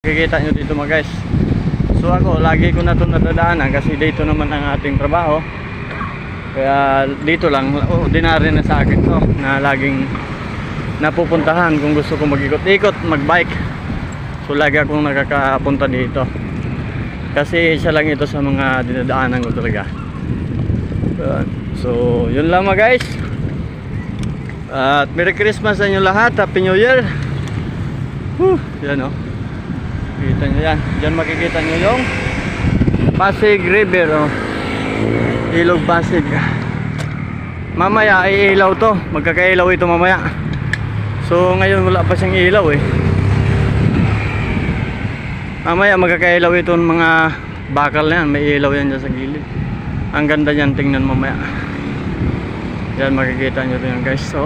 Makikita nyo dito mga guys. So ako, lagi ko na ito nadadaanan kasi dito naman ang ating trabaho. Kaya dito lang, ordinary na sa akin to na laging napupuntahan kung gusto ko mag-ikot-ikot, mag-bike. So lagi akong nakakapunta dito kasi isa lang ito sa mga dinadaanan ko talaga. So yun lang mga guys. At Merry Christmas sa inyo lahat. Happy New Year. Yan o. Kita nyo yan. Diyan makikita nyo yung Pasig River, Ilog Pasig. Mamaya iilaw to. Magkakailaw ito mamaya. So ngayon wala pa siyang ilaw eh. Mamaya magkakailaw ito ng mga bakal na yan. May ilaw yan dyan sa gilid. Ang ganda yan, tingnan mamaya. Diyan makikita nyo ito yan guys. So